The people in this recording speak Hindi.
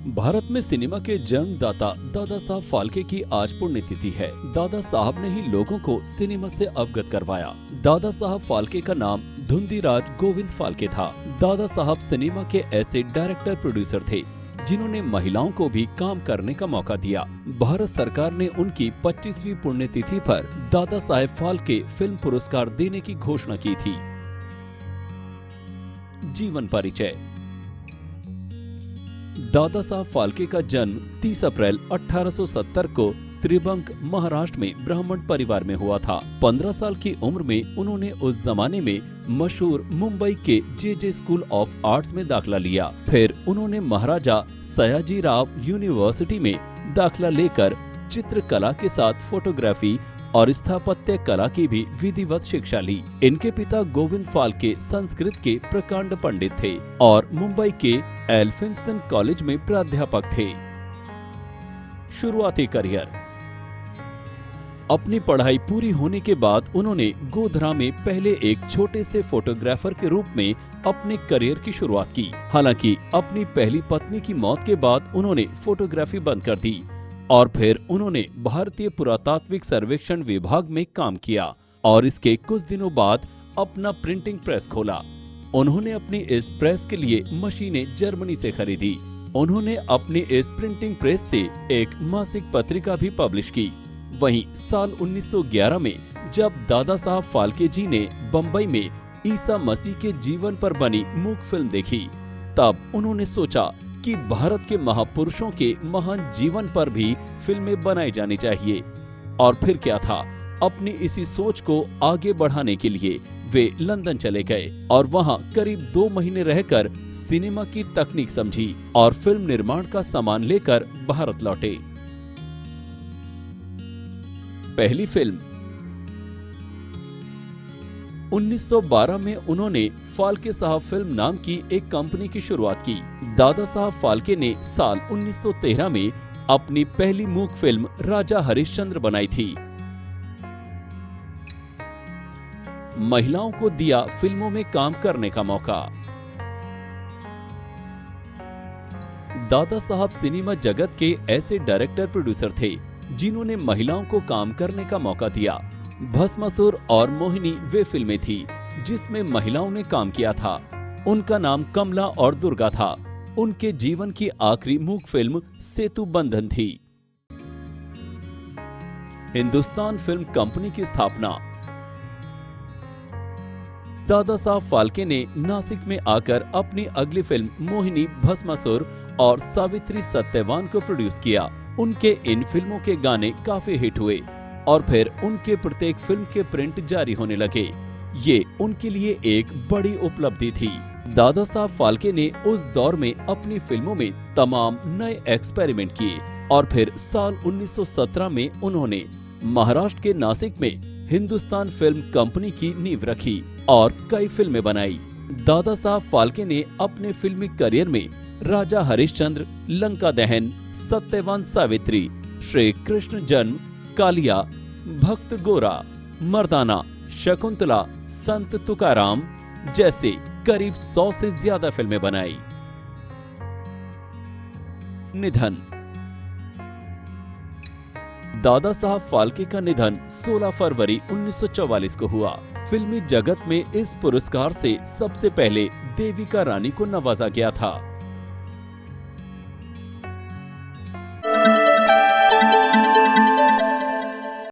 भारत में सिनेमा के जन्मदाता दादा साहब फाल्के की आज पुण्यतिथि है। दादा साहब ने ही लोगों को सिनेमा से अवगत करवाया। दादा साहब फाल्के का नाम धुंधीराज गोविंद फाल्के था। दादा साहब सिनेमा के ऐसे डायरेक्टर प्रोड्यूसर थे जिन्होंने महिलाओं को भी काम करने का मौका दिया। भारत सरकार ने उनकी 25वीं पुण्यतिथि पर दादा साहेब फाल्के फिल्म पुरस्कार देने की घोषणा की थी। जीवन परिचय। दादा साहब फाल्के का जन्म 30 अप्रैल 1870 को त्रिबंक, महाराष्ट्र में ब्राह्मण परिवार में हुआ था। 15 साल की उम्र में उन्होंने उस जमाने में मशहूर मुंबई के जे स्कूल ऑफ आर्ट्स में दाखिला लिया। फिर उन्होंने महाराजा सयाजीराव यूनिवर्सिटी में दाखिला लेकर चित्रकला के साथ फोटोग्राफी और स्थापत्य कला की भी विधिवत शिक्षा ली। इनके पिता गोविंद फाल्के संस्कृत के प्रकांड पंडित थे और मुंबई के एल्फिंस्टन कॉलेज में प्राध्यापक थे। शुरुआती करियर। अपनी पढ़ाई पूरी होने के बाद उन्होंने गोधरा में पहले एक छोटे से फोटोग्राफर के रूप में अपने करियर की शुरुआत की। हालांकि अपनी पहली पत्नी की मौत के बाद उन्होंने फोटोग्राफी बंद कर दी और फिर उन्होंने भारतीय पुरातात्विक सर्वेक्षण विभाग में काम किया और इसके कुछ दिनों बाद अपना प्रिंटिंग प्रेस खोला। उन्होंने अपनी इस प्रेस के लिए मशीनें जर्मनी से खरीदी। उन्होंने अपनी इस प्रिंटिंग प्रेस से एक मासिक पत्रिका भी पब्लिश की। वहीं साल 1911 में जब दादा साहब फाल्के जी ने बंबई में ईसा मसीह के जीवन पर बनी मूक फिल्म देखी, तब उन्होंने सोचा कि भारत के महापुरुषों के महान जीवन पर भी फिल्में बनाई जानी चाहिए। और फिर क्या था, अपनी इसी सोच को आगे बढ़ाने के लिए वे लंदन चले गए और वहां करीब 2 महीने रहकर सिनेमा की तकनीक समझी और फिल्म निर्माण का सामान लेकर भारत लौटे। पहली फिल्म 1912 में उन्होंने फाल्के साहब फिल्म नाम की एक कंपनी की शुरुआत की। दादा साहब फाल्के ने साल 1913 में अपनी पहली मूक फिल्म राजा हरिश्चंद्र बनाई थी। महिलाओं को दिया फिल्मों में काम करने का मौका। दादा साहब सिनेमा जगत के ऐसे डायरेक्टर प्रोड्यूसर थे जिन्होंने महिलाओं को काम करने का मौका दिया। भस्मासुर और मोहिनी वे फिल्में थी जिसमें महिलाओं ने काम किया था। उनका नाम कमला और दुर्गा था। उनके जीवन की आखिरी मूक फिल्म सेतु बंधन थी। हिंदुस्तान फिल्म कंपनी की स्थापना। दादा साहब फाल्के ने नासिक में आकर अपनी अगली फिल्म मोहिनी, भस्मासुर और सावित्री सत्यवान को प्रोड्यूस किया। उनके इन फिल्मों के गाने काफी हिट हुए और फिर उनके प्रत्येक फिल्म के प्रिंट जारी होने लगे। ये उनके लिए एक बड़ी उपलब्धि थी। दादा साहब फाल्के ने उस दौर में अपनी फिल्मों में तमाम नए एक्सपेरिमेंट किए और फिर साल 1917 में उन्होंने महाराष्ट्र के नासिक में हिंदुस्तान फिल्म कंपनी की नींव रखी और कई फिल्में बनाई। दादा साहब फाल्के ने अपने फिल्मी करियर में राजा हरिश्चंद्र, लंका दहन, सत्यवान सावित्री, श्री कृष्ण जन्म, कालिया, भक्त गोरा, मर्दाना, शकुंतला, संत तुकाराम जैसे करीब 100 से ज्यादा फिल्में बनाई। निधन। दादा साहब फाल्के का निधन 16 फरवरी 1944 को हुआ। फिल्मी जगत में इस पुरस्कार से सबसे पहले देविका रानी को नवाजा गया था।